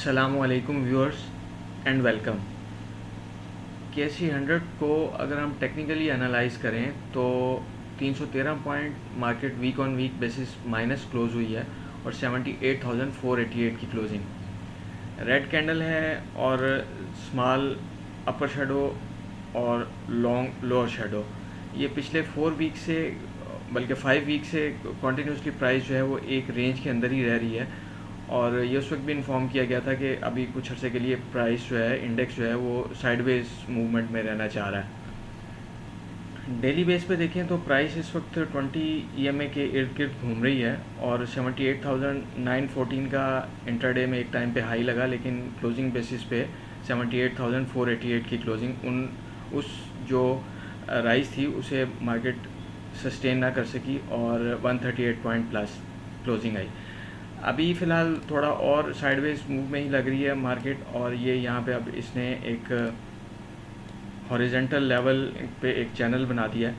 अस्सलामुअलैकुम viewers and welcome. KSE 100 को अगर हम टेक्निकली एनालाइज करें तो 313 point market week on week basis minus close हुई है और 78,488 की क्लोजिंग रेड कैंडल है और स्मॉल अपर शेडो और लॉन्ग लोअर शेडो। ये पिछले 4 वीक से बल्कि 5 वीक से कॉन्टीन्यूसली प्राइस जो है वो एक रेंज के अंदर ही रह रही है और ये उस वक्त भी इन्फॉर्म किया गया था कि अभी कुछ अर्से के लिए प्राइस जो है इंडेक्स जो है वो साइडवेज मूवमेंट में रहना चाह रहा है। डेली बेस पे देखें तो प्राइस इस वक्त 20 EMA के इर्द गिर्द घूम रही है और 78,914 का इंट्राडे में एक टाइम पे हाई लगा, लेकिन क्लोजिंग बेसिस पे 78,488 की क्लोजिंग उस जो राइज थी उसे मार्केट सस्टेन ना कर सकी और 138 पॉइंट प्लस क्लोजिंग आई। अभी फ़िलहाल थोड़ा और साइडवेज मूव में ही लग रही है मार्केट और ये यहाँ पे अब इसने एक हॉरिजेंटल लेवल पे एक चैनल बना दिया है।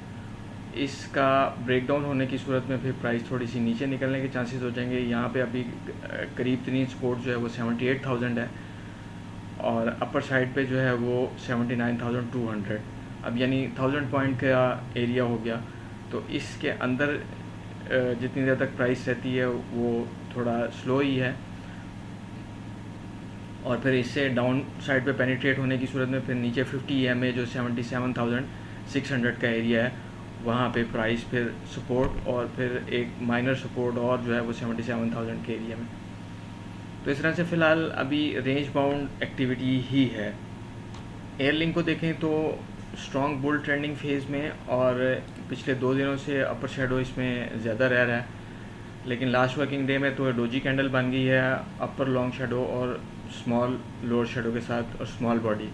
इसका ब्रेकडाउन होने की सूरत में फिर प्राइस थोड़ी सी नीचे निकलने के चांसेस हो जाएंगे। यहाँ पे अभी करीब तरीन सपोर्ट जो है वो 78,000 है और अपर साइड पे जो है वो 79,200, अब यानी 1000 पॉइंट का एरिया हो गया। तो इसके अंदर जितनी देर तक प्राइस रहती है वो थोड़ा स्लो ही है और फिर इससे डाउन साइड पे पेनिट्रेट होने की सूरत में फिर नीचे 50 EMA जो 77,600 का एरिया है वहाँ पे प्राइस फिर सपोर्ट और फिर एक माइनर सपोर्ट और जो है वो 77,000 के एरिया में। तो इस तरह से फ़िलहाल अभी रेंज बाउंड एक्टिविटी ही है। एयरलिंक को देखें तो स्ट्रॉन्ग बुल ट्रेंडिंग फेज़ में और पिछले 2 दिनों से अपर शेडो इसमें ज़्यादा रह रहा है, लेकिन लास्ट वर्किंग डे में तो डोजी कैंडल बन गई है अपर लॉन्ग शेडो और स्मॉल लोअर शेडो के साथ और स्मॉल बॉडी।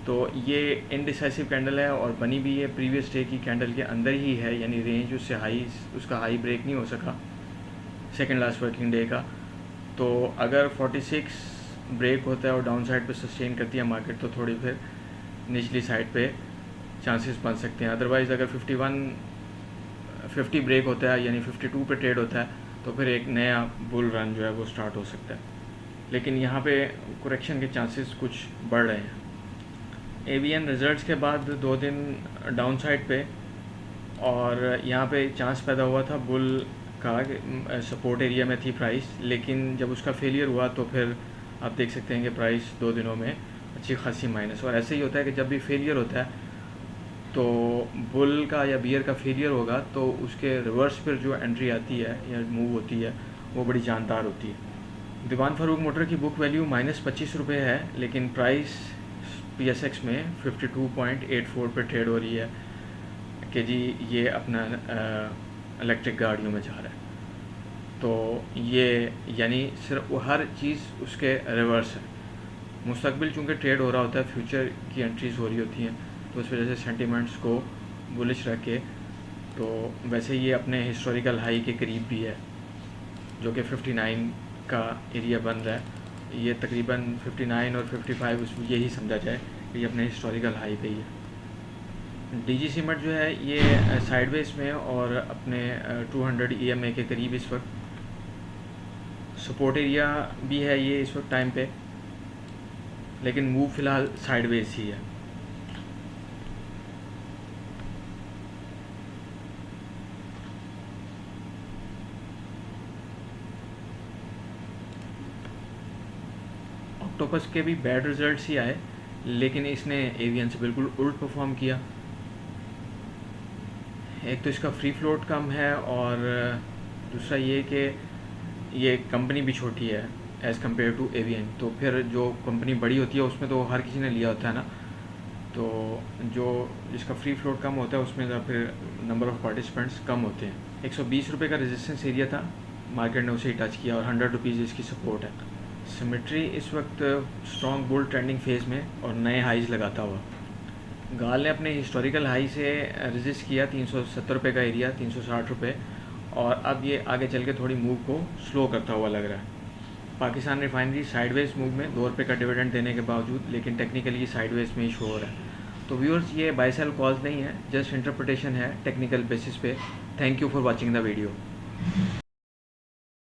तो ये इनडिसाइसिव कैंडल है और बनी भी है प्रीवियस डे की कैंडल के अंदर ही है, यानी रेंज उसका हाई ब्रेक नहीं हो सका सेकेंड लास्ट वर्किंग डे का। तो अगर 46 ब्रेक होता है और डाउन साइड पर सस्टेन करती है मार्केट तो थोड़ी फिर निचली साइड पे चांसेस बन सकते हैं। अदरवाइज़ अगर 50 ब्रेक होता है यानी 52 पे ट्रेड होता है तो फिर एक नया बुल रन जो है वो स्टार्ट हो सकता है, लेकिन यहाँ पे करेक्शन के चांसेस कुछ बढ़ रहे हैं। AVN रिजल्ट्स के बाद 2 दिन डाउन साइड पे और यहाँ पे चांस पैदा हुआ था बुल का, सपोर्ट एरिया में थी प्राइस, लेकिन जब उसका फेलियर हुआ तो फिर आप देख सकते हैं कि प्राइस 2 दिनों में अच्छी खासी माइनस। और ऐसे ही होता है कि जब भी फेलियर होता है तो बुल का या बियर का फेलियर होगा तो उसके रिवर्स पर जो एंट्री आती है या मूव होती है वो बड़ी जानदार होती है। दीवान फारूक मोटर की बुक वैल्यू -25 रुपये है, लेकिन प्राइस PSX में 52.84 पर ट्रेड हो रही है कि जी ये अपना इलेक्ट्रिक गाड़ियों में जा रहा है। तो ये यानी सिर्फ हर चीज़ उसके रिवर्स है। मुस्तकबिल चूँकि ट्रेड हो रहा होता है, फ्यूचर की एंट्रीज़ हो रही होती हैं, तो उस वजह से सेंटिमेंट्स को बुलिश रख के तो वैसे ये अपने हिस्टोरिकल हाई के करीब भी है जो कि 59 का एरिया बन रहा है। ये तकरीबन 59 और 55 उसमें यही समझा जाए कि ये अपने हिस्टोरिकल हाई पे ही है। DG सीमेंट जो है ये साइडवेज में और अपने 200 EMA के करीब इस वक्त सपोर्ट एरिया भी है ये इस वक्त टाइम पे, लेकिन मूव फ़िलहाल साइडवेज ही है। ऑक्टोपस के भी बैड रिजल्ट्स ही आए, लेकिन इसने AVN से बिल्कुल उल्ट परफॉर्म किया। एक तो इसका फ्री फ्लोट कम है और दूसरा ये कि ये कंपनी भी छोटी है एज़ कम्पेयर टू AVN। तो फिर जो कंपनी बड़ी होती है उसमें तो हर किसी ने लिया होता है ना, तो जो जिसका फ्री फ्लोट कम होता है उसमें फिर नंबर ऑफ़ पार्टिसिपेंट्स कम होते हैं। 120 रुपये का रेजिस्टेंस एरिया था, मार्केट ने उसे ही टच किया और 100 रुपीज़ इसकी सपोर्ट है। सिमेट्री इस वक्त स्ट्रॉन्ग बुल ट्रेंडिंग फेज़ में और नए हाइज लगाता हुआ। गाल ने अपने हिस्टोरिकल हाई से रेजिस्ट किया 370 रुपये का एरिया, 360 रुपये, और अब ये आगे चल के थोड़ी मूव को स्लो करता हुआ लग रहा है। पाकिस्तान रिफाइनरी साइडवेज मूव में 2 रुपये का डिविडेंड देने के बावजूद, लेकिन टेक्निकली साइडवेज में ही शो हो रहा है। तो व्यूअर्स ये बाय सेल कॉल्स नहीं है, जस्ट इंटरप्रिटेशन है टेक्निकल बेसिस पे। Thank you for watching the video.